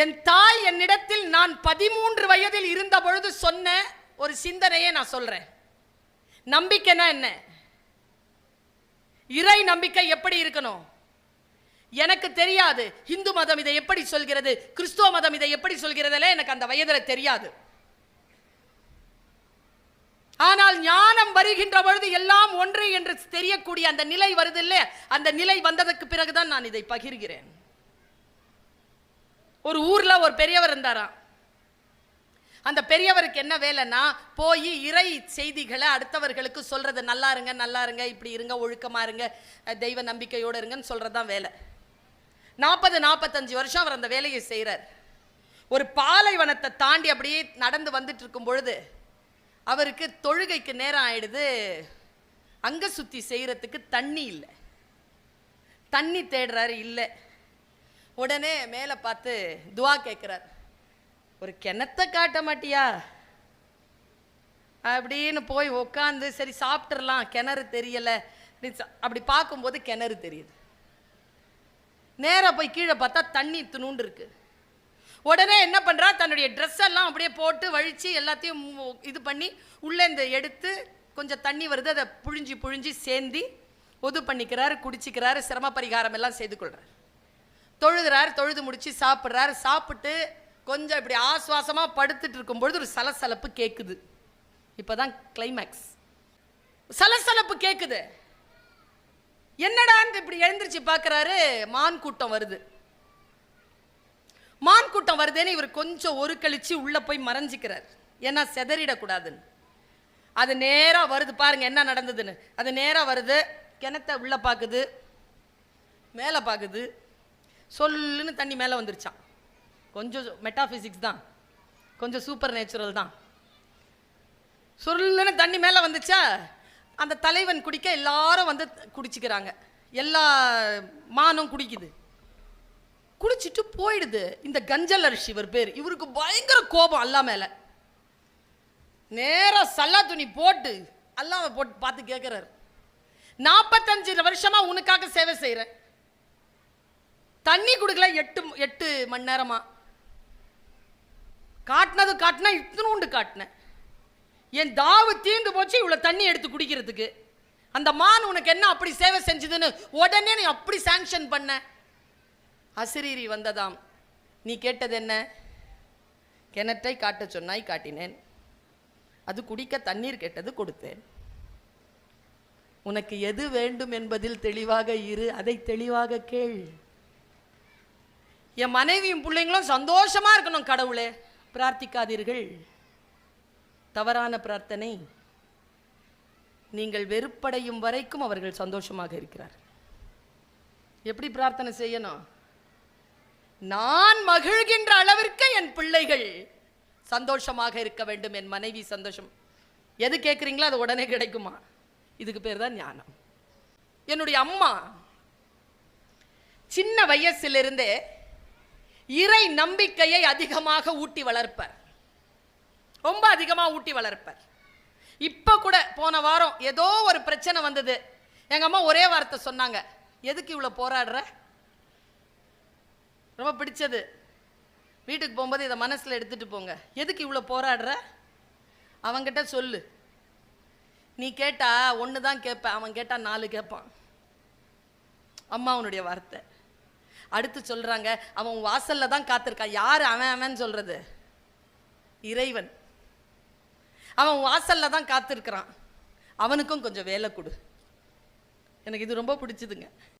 என் தாய் என்னிடத்தில் நான் 13 வயதில் இருந்த பொழுது சொன்ன ஒரு சிந்தனையை நான் சொல்றேன். நம்பிக்கைனா என்ன? இறை நம்பிக்கை எப்படி இருக்கணும்? எனக்கு தெரியாது. இந்து மதம் இதை எப்படி சொல்கிறது, கிறிஸ்துவ மதம் இதை எப்படி சொல்கிறதுல எனக்கு அந்த வயதில் தெரியாது. ஆனால் ஞானம் வருகின்ற பொழுது எல்லாம் ஒன்று என்று தெரியக்கூடிய அந்த நிலை வருது இல்ல, அந்த நிலை வந்ததற்கு பிறகுதான் நான் இதை பகிர்கிறேன். ஒரு ஊர்ல ஒரு பெரியவர் இருந்தாராம். அந்த பெரியவருக்கு என்ன வேலைன்னா, போய் இறை செய்திகளை அடுத்தவர்களுக்கு சொல்றது. நல்லா இருங்க, நல்லா இருங்க, இப்படி இருங்க, ஒழுக்கமா இருங்க, தெய்வ நம்பிக்கையோடு இருங்கன்னு சொல்றதுதான் வேலை. 40-45 வருஷம் அவர் அந்த வேலையை செய்கிறார். ஒரு பாலைவனத்தை தாண்டி அப்படியே நடந்து வந்துட்டு இருக்கும் பொழுது அவருக்கு தொழுகைக்கு நேரம் ஆயிடுது. அங்க சுத்தி செய்யறதுக்கு தண்ணி இல்லை. தண்ணி தேடுறாரு, இல்லை. உடனே மேலே பார்த்து துவா கேட்கிறார். ஒரு கிணத்தை காட்ட மாட்டியா அப்படின்னு போய் உட்காந்து, சரி சாப்பிட்டுறலாம், கிணறு தெரியல. அப்படி பார்க்கும்போது கிணறு தெரியுது. நேராக போய் கீழே பார்த்தா தண்ணி துணுண்டு இருக்கு. உடனே என்ன பண்றா, தன்னுடைய ட்ரெஸ் எல்லாம் அப்படியே போட்டு வழிச்சு எல்லாத்தையும் இது பண்ணி உள்ளே இந்த எடுத்து கொஞ்சம் தண்ணி வருது, அதை புழிஞ்சி புழிஞ்சி சேந்தி ஒது பண்ணிக்கிறாரு, குடிச்சிக்கிறாரு, சிரம பரிகாரம் எல்லாம் செய்து கொள்றாரு. தொழுகிறாரு, தொழுது முடிச்சு சாப்பிட்றாரு. சாப்பிட்டு கொஞ்சம் இப்படி ஆஸ்வாசமா படுத்துட்டு இருக்கும் பொழுது ஒரு சலசலப்பு கேட்குது. இப்பதான் கிளைமேக்ஸ். சலசலப்பு கேட்குது. என்னடான்னு இப்படி எழுந்திருச்சு பார்க்கறாரு. மான் கூட்டம் வருது. மான் கூட்டம் வருதுன்னு இவர் கொஞ்சம் ஒரு கழிச்சு உள்ள போய் மறைஞ்சிக்கிறார். ஏன்னா செதறிடக்கூடாதுன்னு. அது நேரா வருது. பாருங்க என்ன நடந்ததுன்னு. அது நேரா வருது. கிணத்தை உள்ள பார்க்குது, மேலே பார்க்குது. சொல்லுன்னு தண்ணி மேலே வந்துருச்சான். கொஞ்சம் மெட்டாபிசிக்ஸ் தான், கொஞ்சம் சூப்பர் நேச்சுரல் தான். சொல்லுன்னு தண்ணி மேலே வந்துச்சா, அந்த தலைவன் குடிக்க எல்லாரும் வந்து குடிச்சுக்கிறாங்க. எல்லா மானும் குடிக்குது. குடிச்சிட்டு போயிடுது. இந்த கஞ்சல் அரிசி இவர் பேர். இவருக்கு பயங்கர கோபம் அல்லா மேல. நேரா சல்லா துணி போட்டு அல்லாவை போட்டு பார்த்து கேட்கிறாரு, 45 வருஷமா உனக்காக சேவை செய்யறேன், தண்ணி கொடுக்கல 8 மணி நேரமா, காட்டினா இத்தனோண்டு காட்டினேன், என் தாவு தீர்ந்து போச்சு இவ்வளவு தண்ணி எடுத்து குடிக்கிறதுக்கு, அந்த மான் உனக்கு என்ன அப்படி சேவை செஞ்சதுன்னு உடனே நீ அப்படி சாங்ஷன் பண்ண. அசிரீரி வந்ததாம். நீ கேட்டது என்ன? கிணற்றை காட்ட சொன்னாய், காட்டினேன். அது குடிக்க தண்ணீர் கேட்டது, கொடுத்தேன். உனக்கு எது வேண்டும் என்பதில் தெளிவாக இரு, அதை தெளிவாக கேள். என் மனைவியும் பிள்ளைங்களும் சந்தோஷமா இருக்கணும் கடவுளே, பிரார்த்திக்காதீர்கள். தவறான பிரார்த்தனை. நீங்கள் வெறுப்படையும் வரைக்கும் அவர்கள் சந்தோஷமாக இருக்கிறார். எப்படி பிரார்த்தனை செய்யணும்? நான் மகிழ்கின்ற அளவிற்கு என் பிள்ளைகள் சந்தோஷமாக இருக்க வேண்டும், என் மனைவி சந்தோஷம். எது கேட்குறீங்களோ அது உடனே கிடைக்குமா? இதுக்கு பேர் தான் ஞானம். என்னுடைய அம்மா சின்ன வயசிலிருந்தே இறை நம்பிக்கையை அதிகமாக ஊட்டி வளர்ப்பார். ரொம்ப அதிகமாக ஊட்டி வளர்ப்பார். இப்போ கூட போன வாரம் ஏதோ ஒரு பிரச்சனை வந்தது. எங்கள் அம்மா ஒரே வார்த்தை சொன்னாங்க, எதுக்கு இவ்வளோ போராடுற? ரொம்ப பிடிச்சது. வீட்டுக்கு போகும்போது இதை மனசில் எடுத்துகிட்டு போங்க. எதுக்கு இவ்வளோ போராடுற? அவங்கிட்ட சொல்லு. நீ கேட்டா 1 தான் கேட்ப, அவன் கேட்டா 4 கேட்பான். அம்மாவனுடைய வார்த்தை. அடுத்து சொல்கிறாங்க, அவன் வாசல்ல தான் காத்திருக்கான். யார் அவன் சொல்றது? இறைவன். அவன் வாசல்ல தான் காத்திருக்கிறான். அவனுக்கும் கொஞ்சம் வேலை கொடு. எனக்கு இது ரொம்ப பிடிச்சதுங்க.